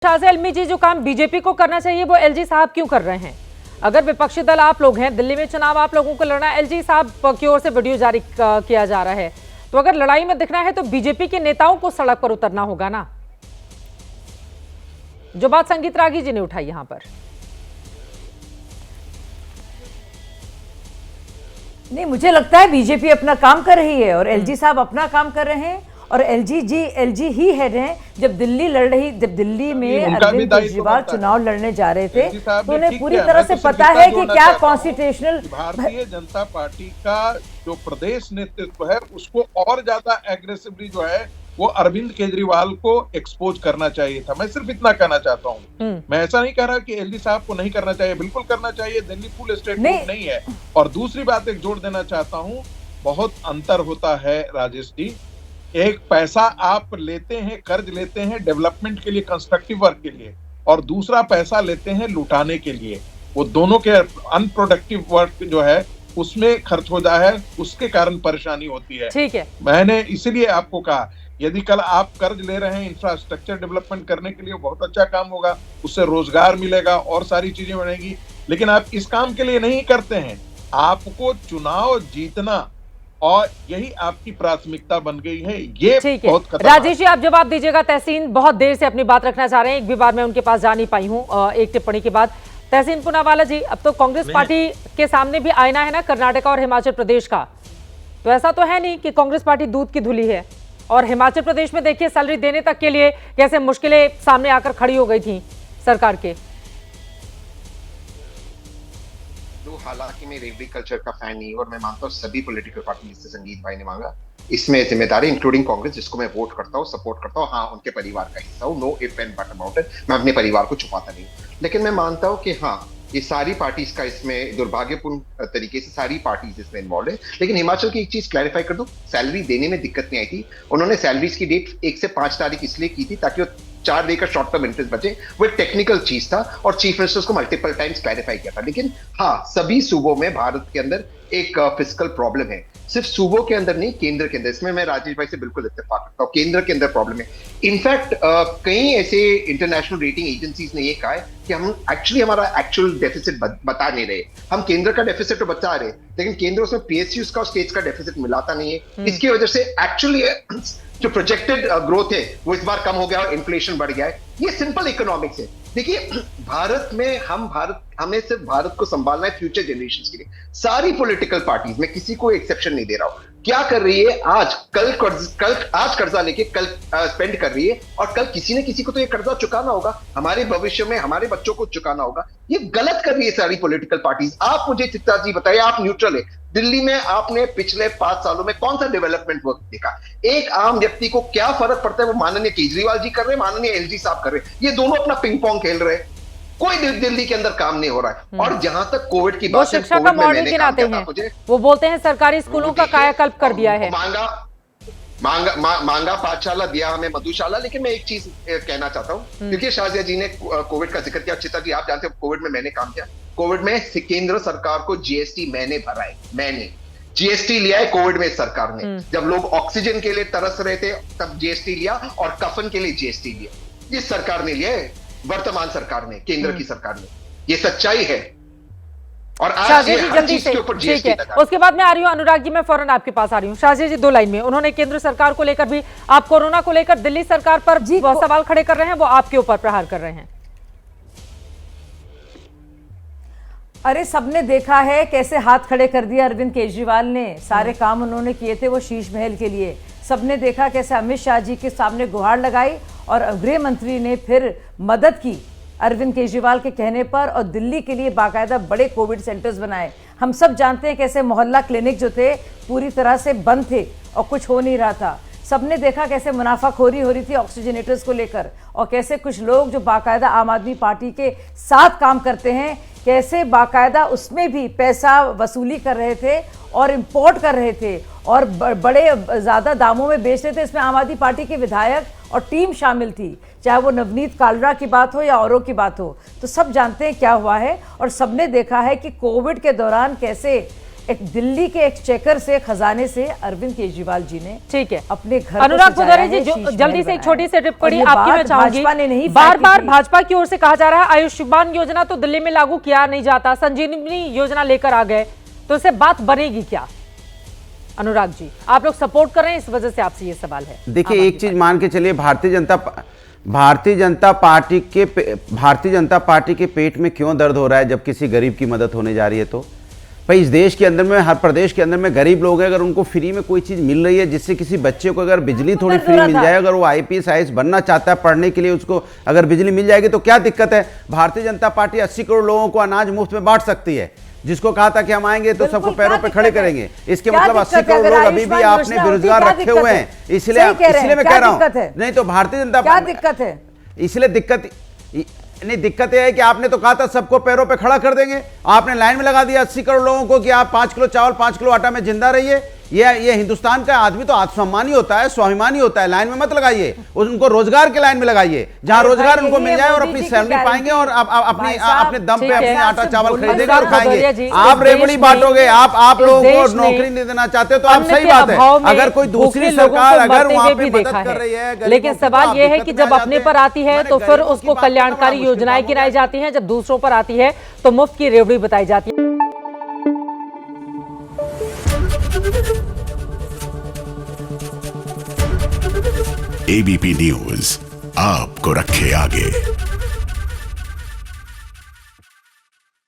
शाहज़ अल्मी जी, जो काम बीजेपी को करना चाहिए वो एलजी साहब क्यों कर रहे हैं? अगर विपक्षी दल आप लोग हैं, दिल्ली में चुनाव आप लोगों को लड़ना, एलजी साहब की ओर से वीडियो जारी किया जा रहा है, तो अगर लड़ाई में दिखना है तो बीजेपी के नेताओं को सड़क पर उतरना होगा ना। जो बात संगीत रागी जी ने उठाई यहां पर। नहीं, मुझे लगता है बीजेपी अपना काम कर रही है और एलजी साहब अपना काम कर रहे हैं और एलजी ही हेड हैं। जब दिल्ली में अरविंद केजरीवाल चुनाव लड़ने जा रहे थे तो उन्हें पूरी तरह से पता है कि क्या कॉन्स्टिट्यूशनल भारतीय जनता पार्टी का जो प्रदेश नेतृत्व है उसको और ज्यादा एग्रेसिवली जो है वो अरविंद केजरीवाल को एक्सपोज करना चाहिए था। मैं सिर्फ इतना कहना चाहता हूँ, मैं ऐसा नहीं कह रहा कि एलजी साहब को नहीं करना चाहिए, बिल्कुल करना चाहिए। दिल्ली फुल स्टेट नहीं है। और दूसरी बात एक जोड़ देना चाहता हूँ, बहुत अंतर होता है राजेश जी। एक पैसा आप लेते हैं, कर्ज लेते हैं डेवलपमेंट के लिए, कंस्ट्रक्टिव वर्क के लिए, और दूसरा पैसा लेते हैं लुटाने के लिए। वो दोनों के अनप्रोडक्टिव वर्क जो है उसमें खर्च हो जाए है, उसके कारण परेशानी होती है। ठीक है, मैंने इसीलिए आपको कहा, यदि कल आप कर्ज ले रहे हैं इंफ्रास्ट्रक्चर डेवलपमेंट करने के लिए, बहुत अच्छा काम होगा, उससे रोजगार मिलेगा और सारी चीजें बनेगी, लेकिन आप इस काम के लिए नहीं करते हैं। आपको चुनाव जीतना और यही आपकी प्राथमिकता बन गई है। ये बहुत खतरनाक। राजेश जी, आप जवाब दीजिएगा। तहसीन बहुत देर से अपनी बात रखना चाह रहे हैं, एक भी बार मैं उनके पास जा नहीं पाई हूँ एक टिप्पणी के बाद। तहसीन पूनावाला जी, अब तो कांग्रेस पार्टी के सामने भी आईना है ना, कर्नाटक और हिमाचल प्रदेश का। तो ऐसा तो है नहीं कि कांग्रेस पार्टी दूध की धुली है। और हिमाचल प्रदेश में देखिए, सैलरी देने तक के लिए कैसे मुश्किलें सामने आकर खड़ी हो गई थी सरकार के। हालांकि मैं रेवड़ी कल्चर का फैन नहीं हूं और मैं मानता हूं सभी पॉलिटिकल पार्टी, जिससे संगीत भाई ने मांगा, इसमें जिम्मेदारी इंक्लूडिंग कांग्रेस, जिसको मैं वोट करता हूं, सपोर्ट करता हूं, हाँ उनके परिवार का हिस्सा हूं, know if and but about it. मैं अपने परिवार को छुपाता नहीं, लेकिन मैं मानता हूं कि हाँ, ये सारी पार्टीज का इसमें दुर्भाग्यपूर्ण तरीके से सारी पार्टीज इसमें इन्वॉल्व है। लेकिन हिमाचल की एक चीज क्लैरिफाई कर दूं, सैलरी देने में दिक्कत नहीं आई थी। उन्होंने सैलरीज की डेट 1 से 5 तारीख इसलिए की थी ताकि वो 4 डे का शॉर्ट टर्म इंटरेस्ट बचे। वो एक टेक्निकल चीज था और चीफ मिनिस्टर को मल्टीपल टाइम्स क्लैरिफाई किया था। लेकिन हाँ, सभी सूबों में भारत के अंदर एक फिस्कल प्रॉब्लम है, सिर्फ सूबों के अंदर नहीं, केंद्र के अंदर। इसमें मैं राजेश भाई से बिल्कुल इत्तेफाक करता हूँ, केंद्र के अंदर प्रॉब्लम है। इनफैक्ट कई ऐसे इंटरनेशनल रेटिंग एजेंसीज ने ये कहा है कि हम एक्चुअली हमारा एक्चुअल डेफिसिट बता नहीं रहे। हम केंद्र का डेफिसिट तो बता रहे, लेकिन केंद्र उसमें पीएसयूज का और स्टेट्स का डेफिसिट मिलाता नहीं है। इसकी वजह से एक्चुअली जो प्रोजेक्टेड ग्रोथ है वो इस बार कम हो गया और इन्फ्लेशन बढ़ गया है। ये सिंपल इकोनॉमिक्स है। देखिए, भारत में हमें सिर्फ भारत को संभालना है फ्यूचर जनरेशंस के लिए। सारी पॉलिटिकल पार्टीज, मैं किसी को एक्सेप्शन नहीं दे रहा हूं, क्या कर रही है, आज कर्जा लेके कल स्पेंड कर रही है, और कल किसी ने किसी को तो ये कर्जा चुकाना होगा, हमारे भविष्य में हमारे बच्चों को चुकाना होगा। ये गलत कर रही है सारी पॉलिटिकल पार्टीज। आप मुझे चित्ता जी बताइए, आप न्यूट्रल है, दिल्ली में आपने पिछले 5 सालों में कौन सा डेवलपमेंट वर्क देखा? एक आम व्यक्ति को क्या फर्क पड़ता है? वो माननीय केजरीवाल जी कर रहे हैं, माननीय एलजी साहब कर रहे हैं, ये दोनों अपना पिंग पोंग खेल रहे हैं। कोई दिल्ली के अंदर काम नहीं हो रहा है। और जहां तक कोविड की बात है, शिक्षा का मॉडल गिनाते हैं, वो बोलते हैं सरकारी स्कूलों का कायाकल्प कर दिया है। मांगा पाठशाला, दिया हमें मधुशाला। लेकिन मैं एक चीज कहना चाहता हूं, क्योंकि शाहजिया जी ने कोविड का जिक्र किया, चिता जी आप जानते हो कोविड में मैंने काम किया। कोविड में केंद्र सरकार को जीएसटी मैंने भरा है, मैंने जीएसटी लिया है कोविड में सरकार ने। जब लोग ऑक्सीजन के लिए तरस रहे थे तब जीएसटी लिया, और कफन के लिए जीएसटी लिया। इस सरकार ने लिया है, वर्तमान सरकार ने, केंद्र की सरकार ने। ये सच्चाई है। और आज ये हर चीज के ऊपर जीएसटी लगा। उसके बाद मैं आ रही हूं अनुराग जी, मैं फौरन आपके पास आ रही हूं। शाहजी जी, 2 लाइन में उन्होंने केंद्र सरकार को लेकर भी, आप कोरोना को लेकर दिल्ली सरकार पर सवाल खड़े कर रहे हैं, वो आपके ऊपर प्रहार कर रहे हैं। अरे, सबने देखा है कैसे हाथ खड़े कर दिया अरविंद केजरीवाल ने। सारे काम उन्होंने किए थे वो शीश महल के लिए। सबने देखा कैसे अमित शाह जी के सामने गुहार लगाई और गृह मंत्री ने फिर मदद की अरविंद केजरीवाल के कहने पर, और दिल्ली के लिए बाकायदा बड़े कोविड सेंटर्स बनाए। हम सब जानते हैं कैसे मोहल्ला क्लिनिक जो थे पूरी तरह से बंद थे और कुछ हो नहीं रहा था। सबने देखा कैसे मुनाफाखोरी हो रही थी ऑक्सीजनेटर्स को लेकर, और कैसे कुछ लोग जो बाकायदा आम आदमी पार्टी के साथ काम करते हैं, कैसे बाकायदा उसमें भी पैसा वसूली कर रहे थे और इंपोर्ट कर रहे थे और बड़े ज़्यादा दामों में बेच रहे थे। इसमें आम आदमी पार्टी के विधायक और टीम शामिल थी, चाहे वो नवनीत कालरा की बात हो या औरों की बात हो। तो सब जानते हैं क्या हुआ है, और सबने देखा है कि कोविड के दौरान कैसे एक दिल्ली के एक्सचेकर से, खजाने से अरविंद केजरीवाल जी ने ठीक है अपने घर अनुराग को पुजारी सजाया जी, है, जो शीश जल्दी महल से एक बनाया छोटी है। सी टिप्पणी और ये आपकी मैं बात चाहूंगी। भाजपा ने नहीं बार फेंकी बार थी। भाजपा की ओर से कहा जा रहा है आयुष्मान योजना तो दिल्ली में लागू किया नहीं जाता, संजीवनी योजना लेकर आ गए, तो इससे बात बनेगी क्या? अनुराग जी, आप लोग सपोर्ट कर रहे हैं, इस वजह से आपसे ये सवाल है। देखिए, एक चीज मान के चलिए, भारतीय जनता पार्टी के पेट में क्यों दर्द हो रहा है जब किसी गरीब की मदद होने जा रही है? तो भाई, इस देश के अंदर में, हर प्रदेश के अंदर में गरीब लोग हैं, अगर उनको फ्री में कोई चीज मिल रही है, जिससे किसी बच्चे को अगर बिजली थोड़ी फ्री मिल जाए, अगर वो आईपीएस आईएएस बनना चाहता है, पढ़ने के लिए उसको अगर बिजली मिल जाएगी तो क्या दिक्कत है? भारतीय जनता पार्टी 80 करोड़ लोगों को अनाज मुफ्त में बांट सकती है। जिसको कहा था कि हम आएंगे तो सबको पैरों पे खड़े करेंगे, इसके मतलब 80 करोड़ लोग अभी भी आपने बेरोजगार रखे हुए हैं। इसलिए मैं कह रहा हूं, नहीं तो भारतीय जनता क्या दिक्कत है? इसलिए दिक्कत यह है कि आपने तो कहा था सबको पैरों पे खड़ा कर देंगे, आपने लाइन में लगा दिया 80 करोड़ लोगों को कि आप 5 किलो चावल 5 किलो आटा में जिंदा रहिए। ये हिंदुस्तान का आदमी तो आत्मसम्मानी होता है, स्वाभिमानी होता है। लाइन में मत लगाइए, उनको रोजगार के लाइन में लगाइए, जहां रोजगार उनको मिल जाए और अपनी सैलरी पाएंगे और अपने दम पे अपने आटा चावल खरीदेंगे और खाएंगे। आप रेवड़ी बांटोगे, आप लोगों को नौकरी नहीं देना चाहते तो आप सही बात है। अगर कोई दूसरी सरकार अगर वहां पे मदद कर रही है, लेकिन सवाल यह है कि जब अपने पर आती है तो फिर उसको कल्याणकारी योजनाएं गिनाई जाती हैं, जब दूसरों पर आती है तो मुफ्त की रेवड़ी बताई जाती है। एबीपी न्यूज आपको रखे आगे।